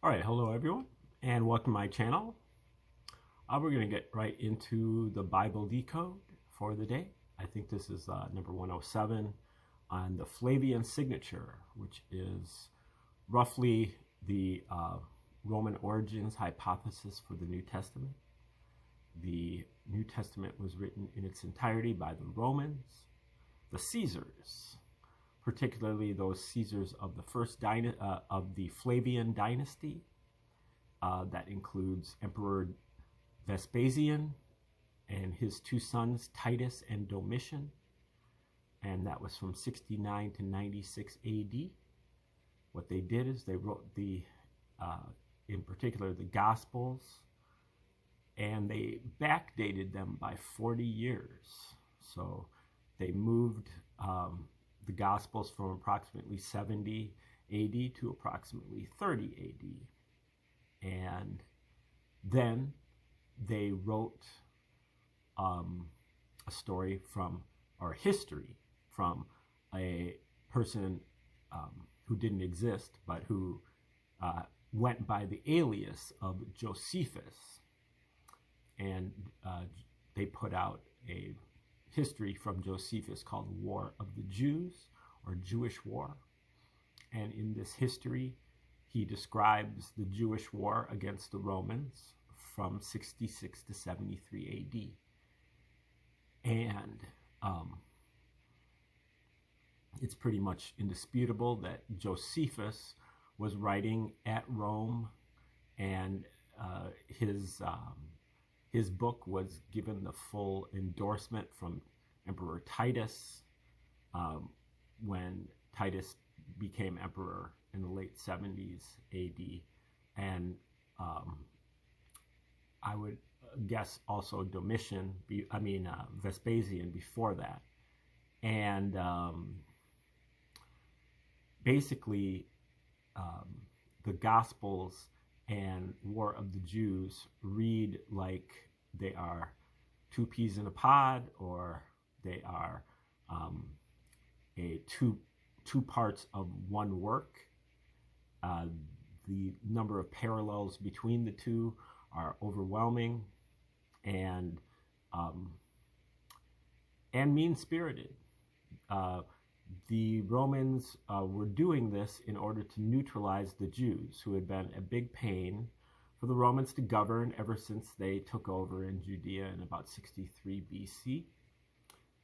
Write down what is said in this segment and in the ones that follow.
All right, hello everyone, and welcome to my channel. We're going to get right into the Bible decode for the day. I think this is number 107 on the Flavian signature, which is roughly the Roman origins hypothesis for the New Testament. The New Testament was written in its entirety by the Romans, the Caesars, particularly those Caesars of the of the Flavian dynasty. That includes Emperor Vespasian and his two sons Titus and Domitian, and that was from 69 to 96 AD. What they did is they wrote in particular, the Gospels, and they backdated them by 40 years. So they moved the Gospels from approximately 70 AD to approximately 30 AD. And then they wrote a story from, or history from, a person who didn't exist, but who went by the alias of Josephus. And they put out a history from Josephus called War of the Jews, or Jewish War. And in this history, he describes the Jewish war against the Romans from 66 to 73 AD. And it's pretty much indisputable that Josephus was writing at Rome, and his book was given the full endorsement from Emperor Titus when Titus became emperor in the late 70s AD. And I would guess also Vespasian before that. And basically, the Gospels and War of the Jews read like they are two peas in a pod, or they are two parts of one work. The number of parallels between the two are overwhelming, and mean-spirited. The Romans were doing this in order to neutralize the Jews, who had been a big pain for the Romans to govern ever since they took over in Judea in about 63 BC.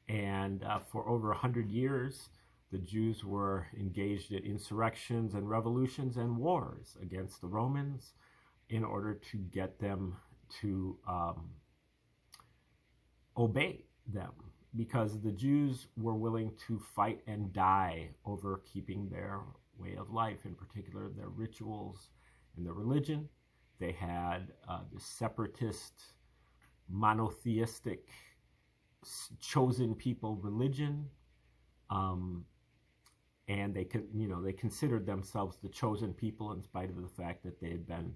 And for over 100 years, the Jews were engaged in insurrections and revolutions and wars against the Romans in order to get them to obey them, because the Jews were willing to fight and die over keeping their way of life, in particular their rituals and their religion. They had this separatist, monotheistic, chosen people religion, and they considered themselves the chosen people in spite of the fact that they had been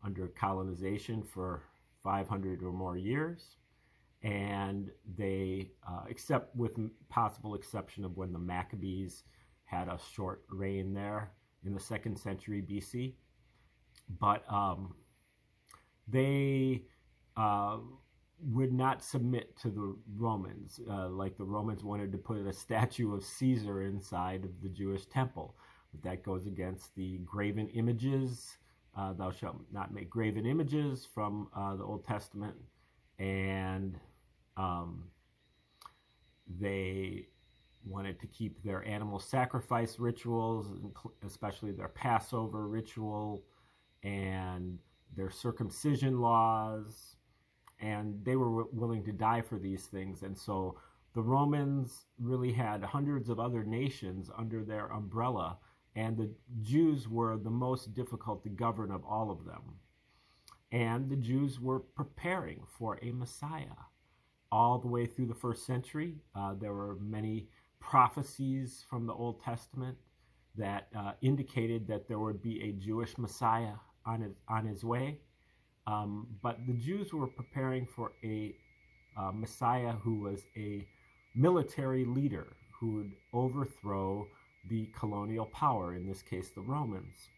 under colonization for 500 or more years. And they, except with possible exception of when the Maccabees had a short reign there in the 2nd century BC, but they would not submit to the Romans, like the Romans wanted to put a statue of Caesar inside of the Jewish temple. But that goes against the graven images. Thou shalt not make graven images from the Old Testament. And they wanted to keep their animal sacrifice rituals, especially their Passover ritual and their circumcision laws, and they were willing to die for these things. And so the Romans really had hundreds of other nations under their umbrella, and the Jews were the most difficult to govern of all of them. And the Jews were preparing for a Messiah. All the way through the 1st century, there were many prophecies from the Old Testament that indicated that there would be a Jewish Messiah on his way. But the Jews were preparing for a Messiah who was a military leader who would overthrow the colonial power, in this case the Romans.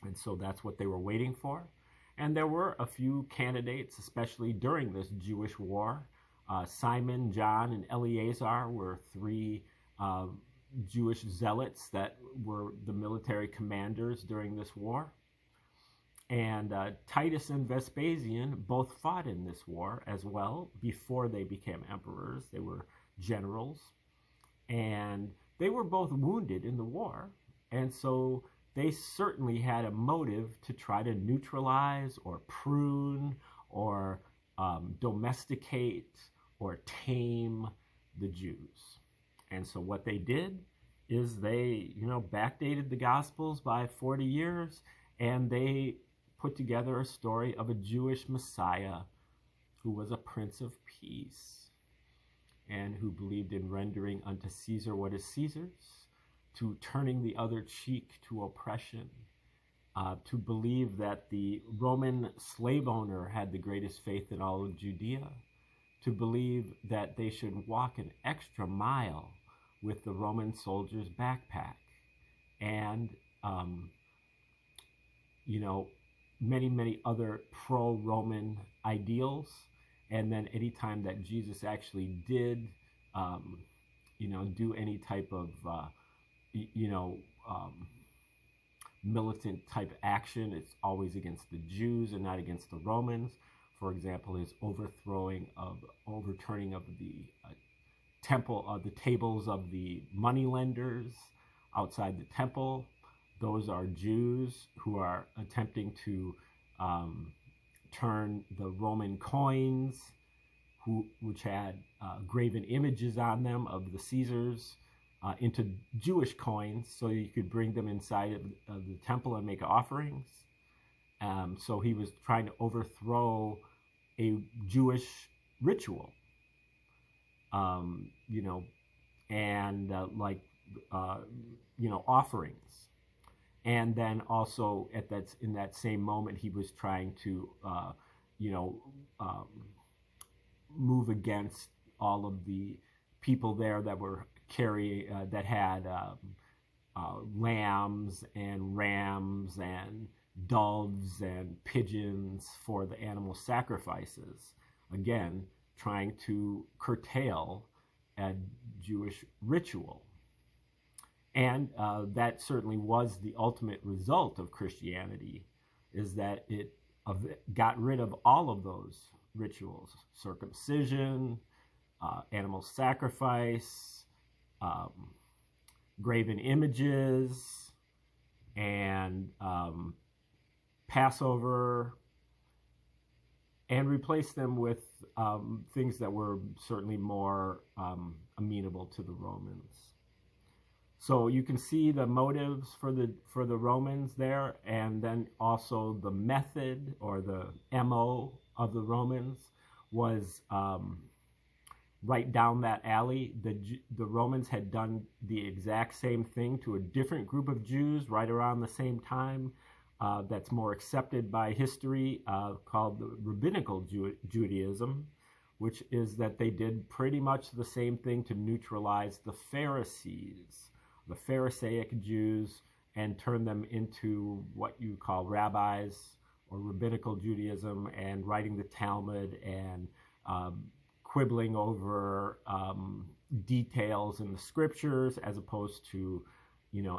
And so that's what they were waiting for. And there were a few candidates, especially during this Jewish war. Simon, John, and Eleazar were three Jewish zealots that were the military commanders during this war. And Titus and Vespasian both fought in this war as well before they became emperors. They were generals. And they were both wounded in the war. And so they certainly had a motive to try to neutralize or prune or domesticate or tame the Jews. And so what they did is they, backdated the Gospels by 40 years, and they put together a story of a Jewish Messiah who was a Prince of Peace and who believed in rendering unto Caesar what is Caesar's, to turning the other cheek to oppression, to believe that the Roman slave owner had the greatest faith in all of Judea, to believe that they should walk an extra mile with the Roman soldier's backpack, and many, many other pro-Roman ideals. And then anytime that Jesus actually did, do any type of, militant type action, it's always against the Jews and not against the Romans. For example, his overturning of the temple, the tables of the moneylenders outside the temple. Those are Jews who are attempting to turn the Roman coins, which had graven images on them of the Caesars, into Jewish coins, so you could bring them inside of the temple and make offerings. So he was trying to overthrow a Jewish ritual, and offerings. And then also in that same moment, he was trying to, move against all of the people there that were that had lambs and rams and doves and pigeons for the animal sacrifices. Again, trying to curtail a Jewish ritual. And that certainly was the ultimate result of Christianity, is that it got rid of all of those rituals: circumcision, animal sacrifice, graven images, and Passover, and replaced them with things that were certainly more amenable to the Romans. So you can see the motives for the Romans there, and then also the method or the MO of the Romans was right down that alley. The Romans had done the exact same thing to a different group of Jews right around the same time, that's more accepted by history, called the Rabbinical Judaism, which is that they did pretty much the same thing to neutralize the Pharisees, the Pharisaic Jews, and turn them into what you call rabbis or Rabbinical Judaism, and writing the Talmud and quibbling over details in the scriptures, as opposed to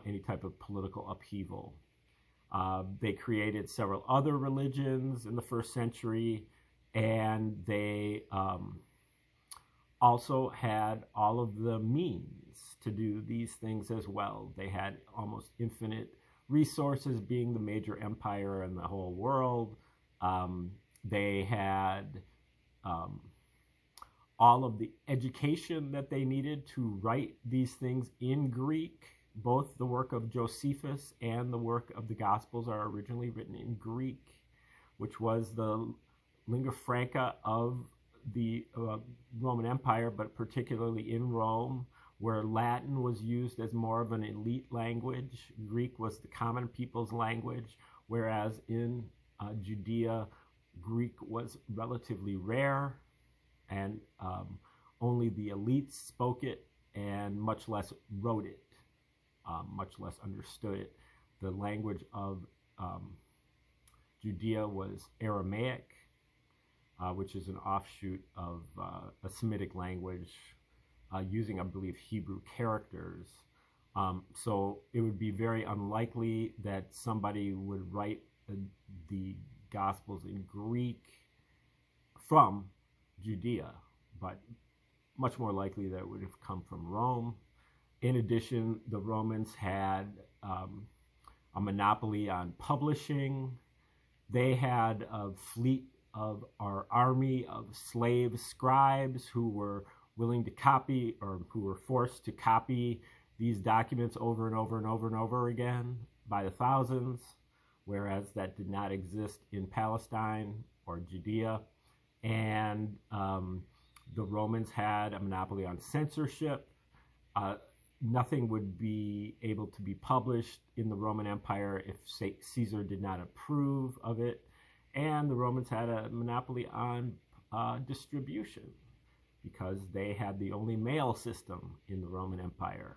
any type of political upheaval. They created several other religions in the first century, and they also had all of the means to do these things as well. They had almost infinite resources, being the major empire in the whole world. They had all of the education that they needed to write these things in Greek. Both the work of Josephus and the work of the Gospels are originally written in Greek, which was the lingua franca of the Roman Empire, but particularly in Rome, where Latin was used as more of an elite language. Greek was the common people's language, whereas in Judea, Greek was relatively rare, and only the elites spoke it, and much less wrote it, much less understood it. The language of Judea was Aramaic, which is an offshoot of a Semitic language using, I believe, Hebrew characters. So it would be very unlikely that somebody would write the Gospels in Greek from Judea, but much more likely that it would have come from Rome. In addition, the Romans had a monopoly on publishing. They had a fleet of our army of slave scribes who were willing to copy, or who were forced to copy these documents over and over and over and over again by the thousands, whereas that did not exist in Palestine or Judea. And the Romans had a monopoly on censorship. Nothing would be able to be published in the Roman Empire if Caesar did not approve of it. And the Romans had a monopoly on distribution because they had the only mail system in the Roman Empire.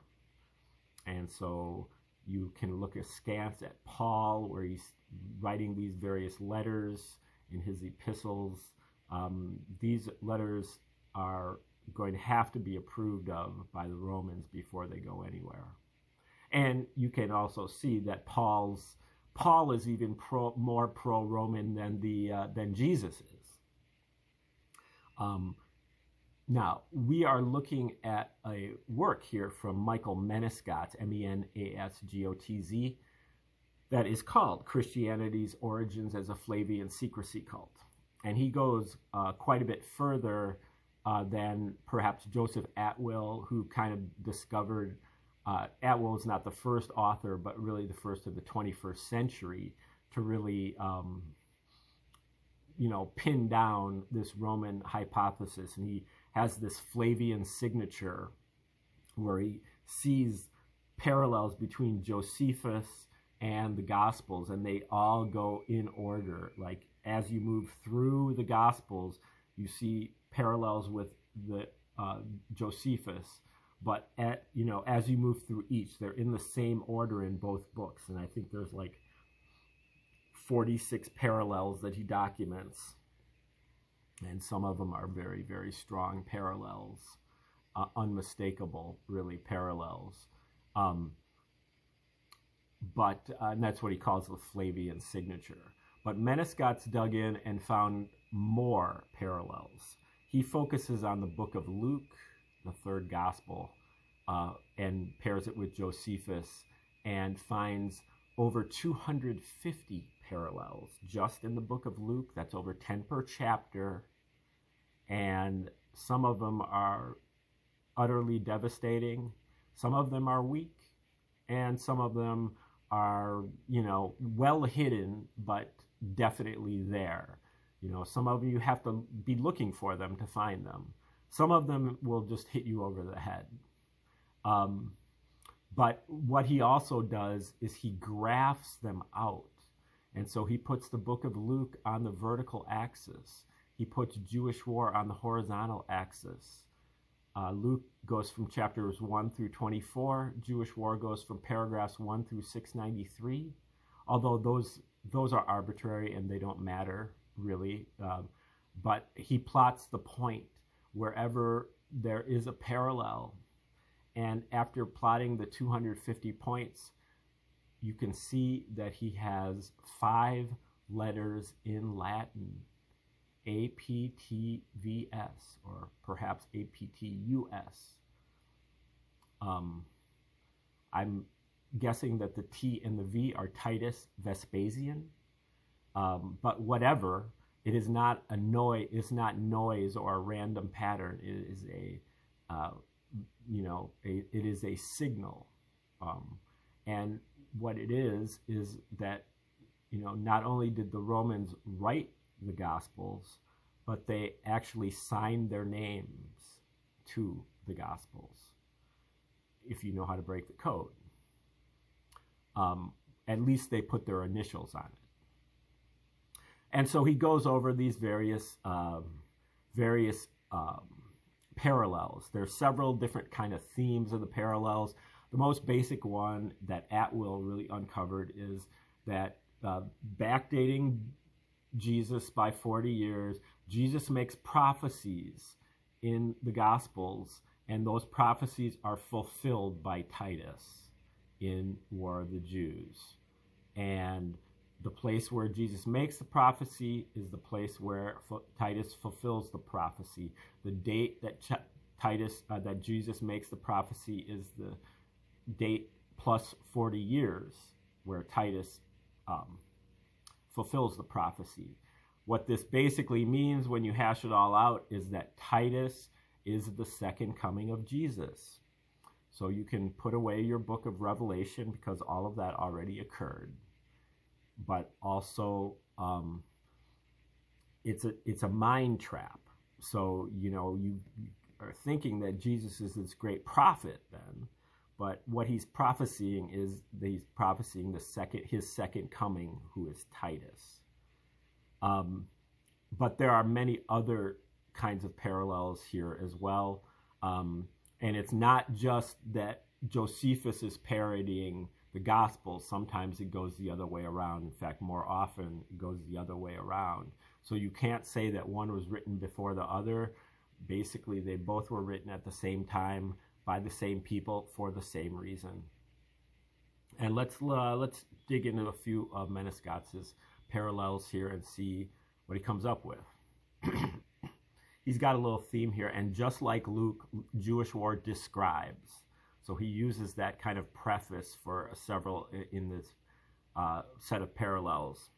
And so you can look askance at Paul, where he's writing these various letters in his epistles. These letters are going to have to be approved of by the Romans before they go anywhere. And you can also see that Paul is even more pro-Roman than Jesus is. Now, we are looking at a work here from Michael Menesgotz, Menasgotz, that is called Christianity's Origins as a Flavian Secrecy Cult. And he goes quite a bit further than perhaps Joseph Atwill, who kind of discovered, Atwill is not the first author, but really the first of the 21st century to really, pin down this Roman hypothesis. And he has this Flavian signature where he sees parallels between Josephus and the Gospels, and they all go in order. Like, as you move through the Gospels, you see parallels with the Josephus, but as you move through each, they're in the same order in both books. And I think there's like 46 parallels that he documents, and some of them are very, very strong parallels, unmistakable, really, parallels. And that's what he calls the Flavian signature. But Menesgotz dug in and found more parallels. He focuses on the book of Luke, the third gospel, and pairs it with Josephus, and finds over 250 parallels just in the book of Luke. That's over 10 per chapter. And some of them are utterly devastating. Some of them are weak. And some of them are, well hidden, but definitely there. Some of you have to be looking for them to find them. Some of them will just hit you over the head. But what he also does is he graphs them out. And so he puts the book of Luke on the vertical axis. He puts Jewish war on the horizontal axis. Luke goes from chapters 1 through 24. Jewish war goes from paragraphs 1 through 693. Although those are arbitrary and they don't matter, really. But he plots the point wherever there is a parallel. And after plotting the 250 points, you can see that he has 5 letters in Latin, APTVS, or perhaps APTUS. I'm guessing that the T and the V are Titus Vespasian, but whatever, it is not a noise. It's not noise or a random pattern. It is it is a signal, and what it is that not only did the Romans write the Gospels, but they actually signed their names to the Gospels, if you know how to break the code. At least they put their initials on it. And so he goes over these various parallels. There's several different kind of themes of the parallels. The most basic one that Atwill really uncovered is that backdating Jesus by 40 years. Jesus makes prophecies in the Gospels, and those prophecies are fulfilled by Titus in War of the Jews. And the place where Jesus makes the prophecy is the place where Titus fulfills the prophecy. The date that that Jesus makes the prophecy is the date plus 40 years where Titus fulfills the prophecy. What this basically means when you hash it all out is that Titus is the second coming of Jesus. So you can put away your book of Revelation because all of that already occurred. But also, it's a mind trap. So, you are thinking that Jesus is this great prophet then, but what he's prophesying is that he's prophesying his second coming, who is Titus. But there are many other kinds of parallels here as well. And it's not just that Josephus is parodying the Gospels. Sometimes it goes the other way around. In fact, more often it goes the other way around. So you can't say that one was written before the other. Basically, they both were written at the same time by the same people for the same reason. And let's dig into a few of Menescott's parallels here and see what he comes up with. He's got a little theme here, and just like Luke, Jewish war describes. So he uses that kind of preface for several in this set of parallels.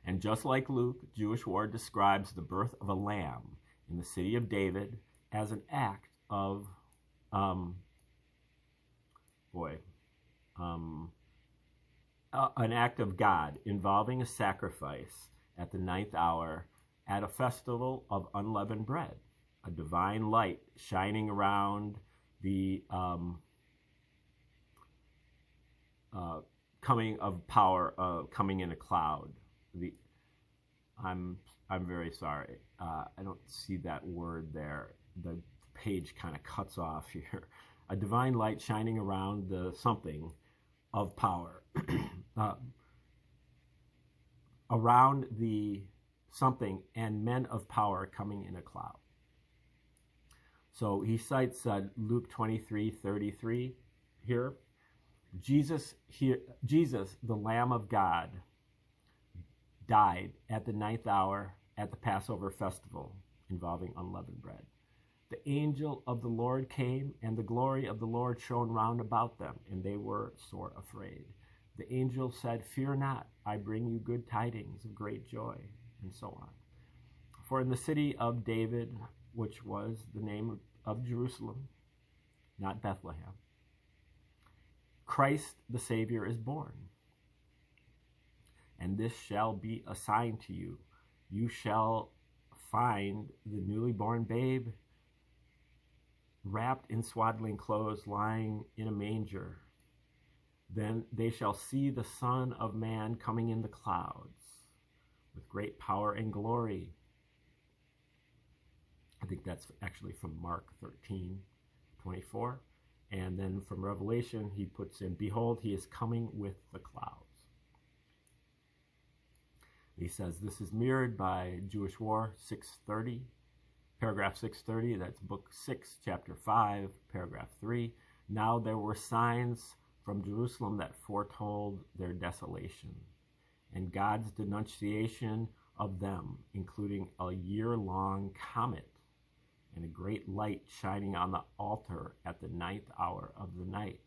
And just like Luke, Jewish war describes the birth of a lamb in the city of David as an act of, an act of God involving a sacrifice at the 9th hour at a festival of unleavened bread, a divine light shining around the coming of power, coming in a cloud. I'm very sorry. I don't see that word there. The page kind of cuts off here. A divine light shining around the something of power. Around the something and men of power coming in a cloud. So he cites Luke 23:33 here. Jesus, the Lamb of God, died at the 9th hour at the Passover festival involving unleavened bread. The angel of the Lord came, and the glory of the Lord shone round about them, and they were sore afraid. The angel said, "Fear not, I bring you good tidings of great joy," and so on. For in the city of David, which was the name of Jerusalem, not Bethlehem, Christ the Savior is born. And this shall be a sign to you. You shall find the newly born babe wrapped in swaddling clothes, lying in a manger. Then they shall see the Son of Man coming in the clouds with great power and glory. I think that's actually from Mark 13:24. And then from Revelation, he puts in, "Behold, he is coming with the clouds." He says this is mirrored by Jewish War 630, paragraph 630. That's book 6, chapter 5, paragraph 3. Now there were signs from Jerusalem that foretold their desolation and God's denunciation of them, including a year-long comet and a great light shining on the altar at the 9th hour of the night,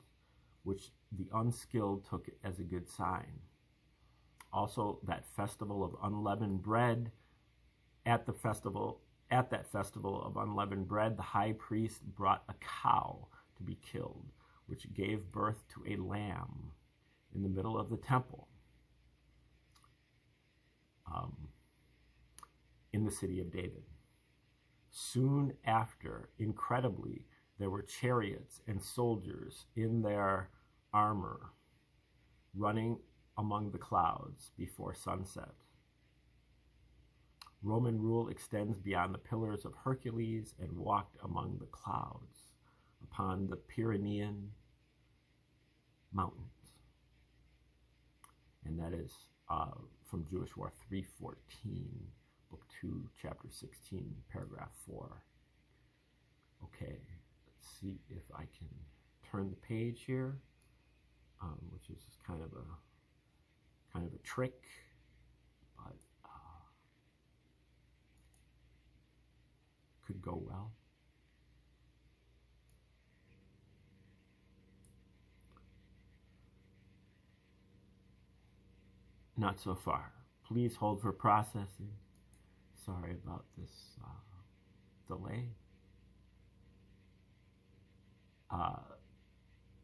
which the unskilled took as a good sign. Also, that festival of unleavened bread, at that festival of unleavened bread, the high priest brought a cow to be killed, which gave birth to a lamb in the middle of the temple in the city of David. Soon after, incredibly, there were chariots and soldiers in their armor running among the clouds before sunset. Roman rule extends beyond the pillars of Hercules and walked among the clouds upon the Pyrenean mountains. and that is from Jewish War 314, Book 2, Chapter 16, Paragraph 4. Okay, let's see if I can turn the page here, which is kind of a trick, but could go well. Not so far. Please hold for processing. Sorry about this delay.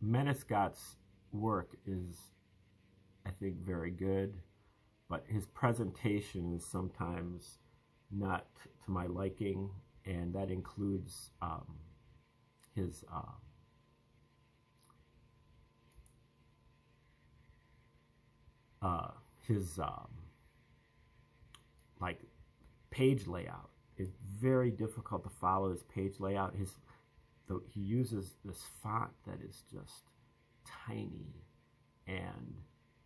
Menescot's work is, I think, very good, but his presentation is sometimes not to my liking, and that includes his like page layout. It's very difficult to follow his page layout. He uses this font that is just tiny and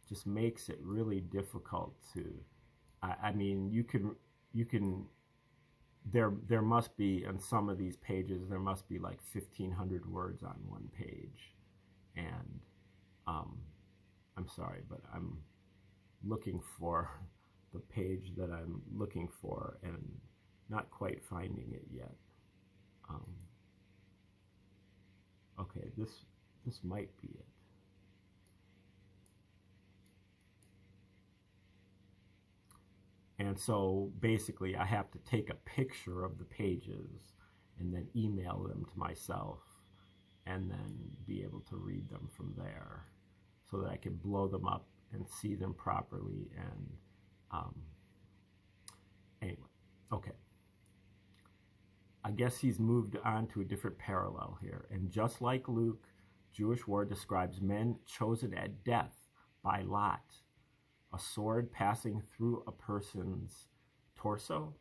just makes it really difficult to. I mean, you can. There must be on some of these pages. There must be like 1,500 words on one page, and I'm sorry, but I'm looking for the page that I'm looking for and not quite finding it yet. Okay, this might be it. And so basically I have to take a picture of the pages and then email them to myself and then be able to read them from there so that I can blow them up and see them properly. And anyway, okay. I guess he's moved on to a different parallel here. And just like Luke, Jewish War describes men chosen at death by lot, a sword passing through a person's torso,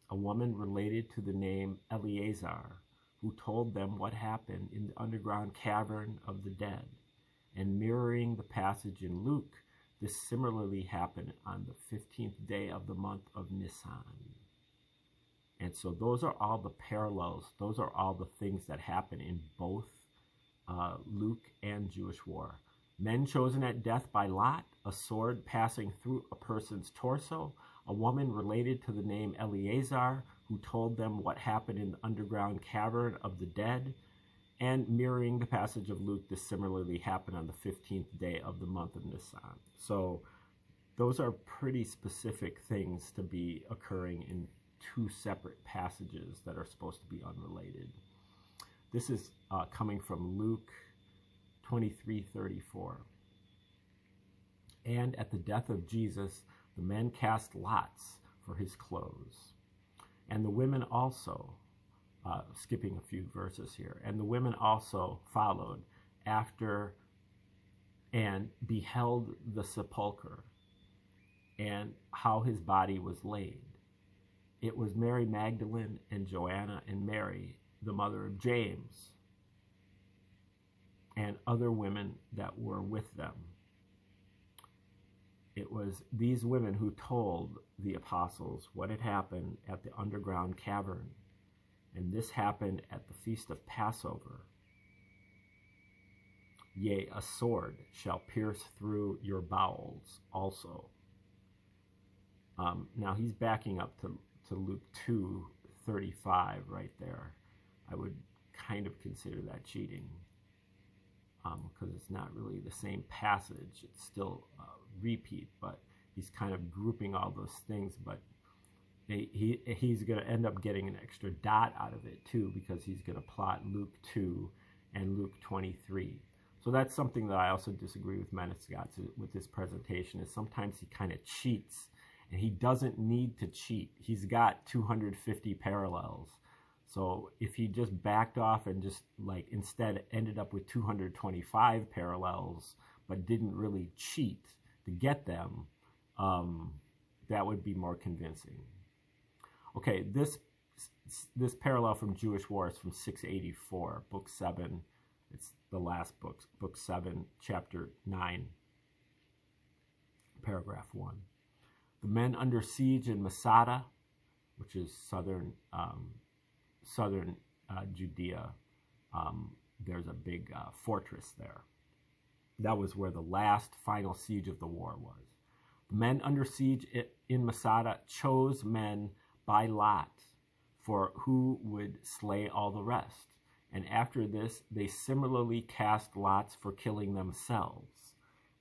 a woman related to the name Eleazar, who told them what happened in the underground cavern of the dead. And mirroring the passage in Luke, this similarly happened on the 15th day of the month of Nisan. And so those are all the parallels. Those are all the things that happen in both Luke and Jewish War. Men chosen at death by lot, a sword passing through a person's torso, a woman related to the name Eleazar, who told them what happened in the underground cavern of the dead, and mirroring the passage of Luke, this similarly happened on the 15th day of the month of Nisan. So those are pretty specific things to be occurring in two separate passages that are supposed to be unrelated. This is coming from Luke 23:34. And at the death of Jesus, the men cast lots for his clothes. And the women also, skipping a few verses here, and the women also followed after and beheld the sepulchre and how his body was laid. It was Mary Magdalene and Joanna and Mary, the mother of James, and other women that were with them. It was these women who told the apostles what had happened at the underground cavern, and this happened at the feast of Passover. Yea, a sword shall pierce through your bowels also. Now he's backing up to Luke 2:35 right there. I would kind of consider that cheating because it's not really the same passage. It's still a repeat, but he's kind of grouping all those things. But he's going to end up getting an extra dot out of it too, because he's going to plot Luke 2 and Luke 23. So that's something that I also disagree with Menescot with this presentation, is sometimes he kind of cheats. And he doesn't need to cheat. He's got 250 parallels. So if he just backed off and just like instead ended up with 225 parallels, but didn't really cheat to get them, that would be more convincing. Okay, this parallel from Jewish War is from 684, Book 7. It's the last book, Book 7, Chapter 9. paragraph 1. The men under siege in Masada, which is southern Judea, there's a big fortress there. That was where the last final siege of the war was. The men under siege in Masada chose men by lot for who would slay all the rest. And after this, they similarly cast lots for killing themselves.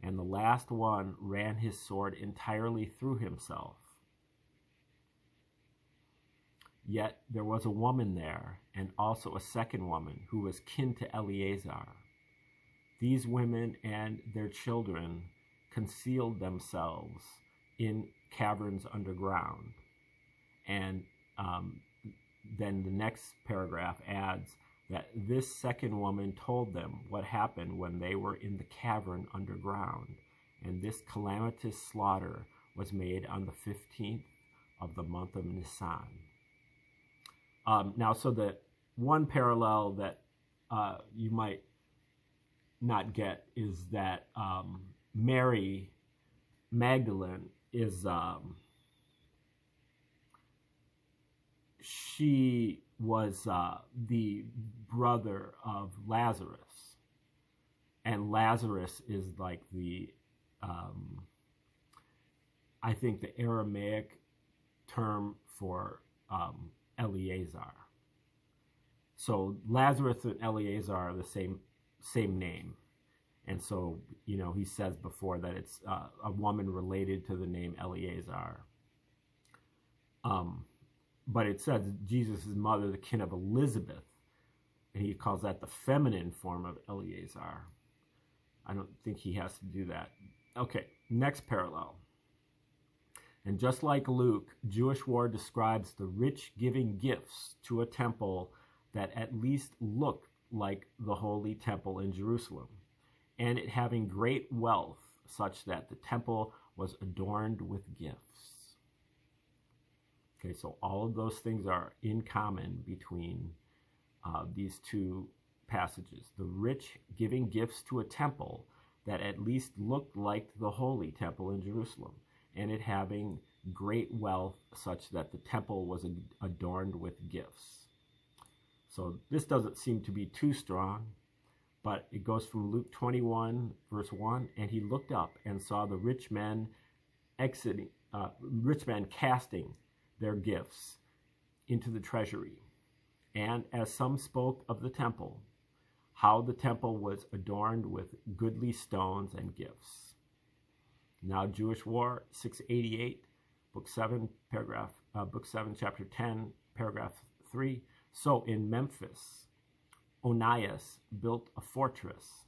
And the last one ran his sword entirely through himself. Yet there was a woman there, and also a second woman, who was kin to Eleazar. These women and their children concealed themselves in caverns underground. And then the next paragraph adds that this second woman told them what happened when they were in the cavern underground. And this calamitous slaughter was made on the 15th of the month of Nisan. Now, so the one parallel that you might not get is that Mary Magdalene is, she was the brother of Lazarus. And Lazarus is like the, I think the Aramaic term for Eleazar. So Lazarus and Eleazar are the same name. And so, you know, he says before that it's a woman related to the name Eleazar. But it says Jesus' mother, the kin of Elizabeth, and he calls that the feminine form of Eleazar. I don't think he has to do that. Okay, next parallel. And just like Luke, Jewish war describes the rich giving gifts to a temple that at least looked like the holy temple in Jerusalem, and it having great wealth such that the temple was adorned with gifts. Okay, so all of those things are in common between these two passages. The rich giving gifts to a temple that at least looked like the holy temple in Jerusalem, and it having great wealth such that the temple was adorned with gifts. So this doesn't seem to be too strong, but it goes from Luke 21, verse 1, and he looked up and saw the rich men casting their gifts into the treasury. And as some spoke of the temple, how the temple was adorned with goodly stones and gifts. Now Jewish War, 688, Book 7, chapter 10, paragraph 3. So in Memphis, Onias built a fortress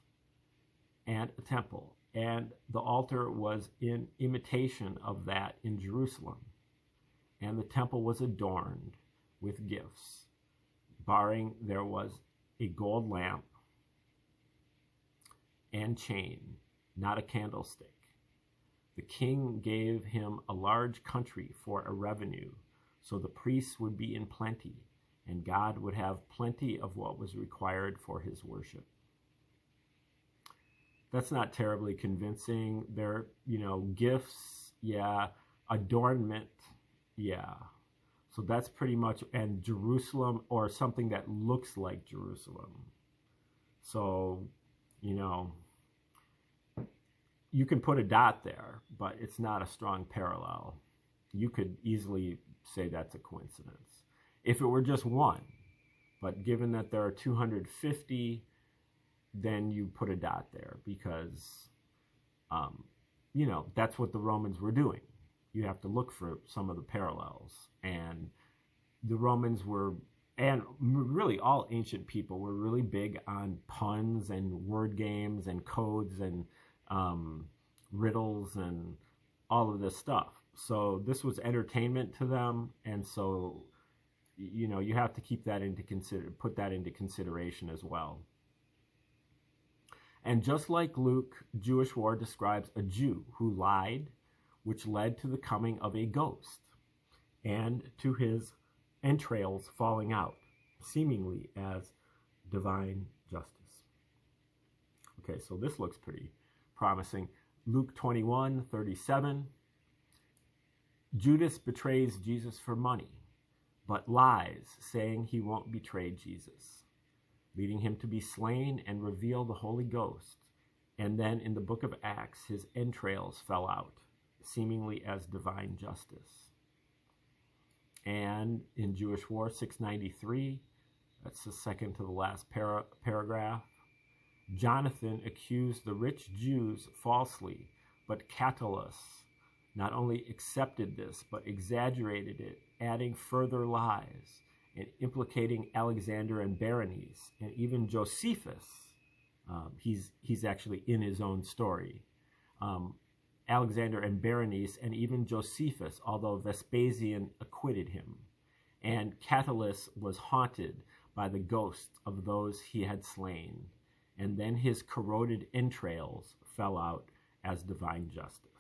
and a temple, and the altar was in imitation of that in Jerusalem. And the temple was adorned with gifts, barring there was a gold lamp and chain, not a candlestick. The king gave him a large country for a revenue, so the priests would be in plenty, and God would have plenty of what was required for his worship. That's not terribly convincing. There, you know, gifts, yeah, adornment, yeah. So that's pretty much, and Jerusalem, or something that looks like Jerusalem. So, you know, you can put a dot there, but it's not a strong parallel. You could easily say that's a coincidence if it were just one. But given that there are 250, then you put a dot there because, you know, that's what the Romans were doing. You have to look for some of the parallels. And the Romans were, and really all ancient people were really big on puns and word games and codes and riddles and all of this stuff. So this was entertainment to them. And so, you know, you have to keep that put that into consideration as well. And just like Luke, Jewish war describes a Jew who lied, which led to the coming of a ghost and to his entrails falling out, seemingly as divine justice. Okay, so this looks pretty promising. Luke 21:37. Judas betrays Jesus for money, but lies, saying he won't betray Jesus, leading him to be slain and reveal the Holy Ghost. And then in the book of Acts, his entrails fell out, seemingly as divine justice. And in Jewish War 693, that's the second to the last paragraph, Jonathan accused the rich Jews falsely, but Catullus not only accepted this, but exaggerated it, adding further lies and implicating Alexander and Berenice, and even Josephus. He's actually in his own story. Alexander and Berenice, and even Josephus, although Vespasian acquitted him. And Catullus was haunted by the ghosts of those he had slain, and then his corroded entrails fell out as divine justice.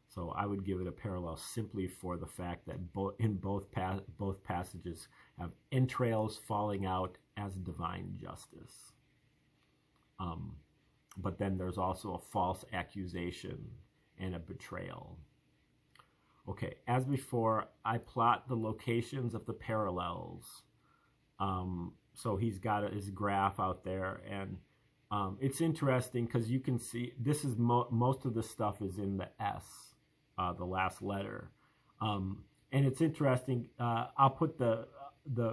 So I would give it a parallel simply for the fact that both passages have entrails falling out as divine justice. But then there's also a false accusation and a betrayal. Okay, as before, I plot the locations of the parallels. So he's got his graph out there, and it's interesting because you can see this is most of the stuff is in the S, the last letter, and it's interesting. I'll put the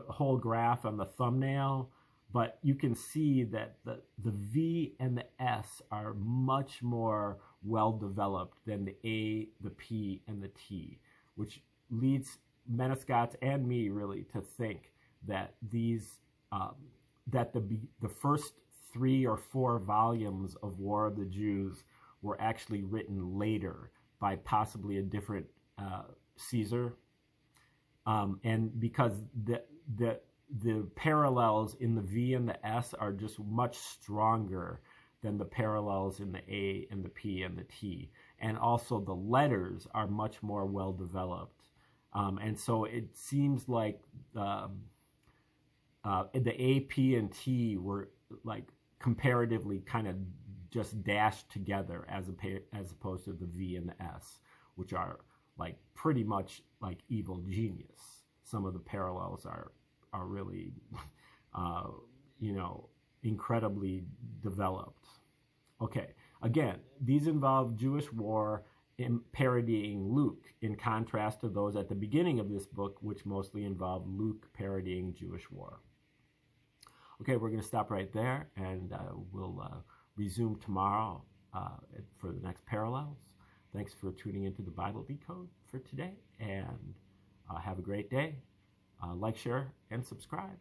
whole graph on the thumbnail, but you can see that the V and the S are much more well developed than the A, the P, and the T, which leads Menescott and me really to think that these that the first 3 or 4 volumes of War of the Jews were actually written later by possibly a different Caesar, and because the parallels in the V and the S are just much stronger than the parallels in the A and the P and the T, and also the letters are much more well developed, and so it seems like the A, P, and T were like comparatively kind of just dashed together as opposed to the V and the S, which are like pretty much like evil genius. Some of the parallels are really, incredibly developed. Okay, again, these involve Jewish war parodying Luke, in contrast to those at the beginning of this book, which mostly involve Luke parodying Jewish war. Okay, we're going to stop right there, and we'll resume tomorrow for the next parallels. Thanks for tuning into the Bible Decode for today, and have a great day. Like, share, and subscribe.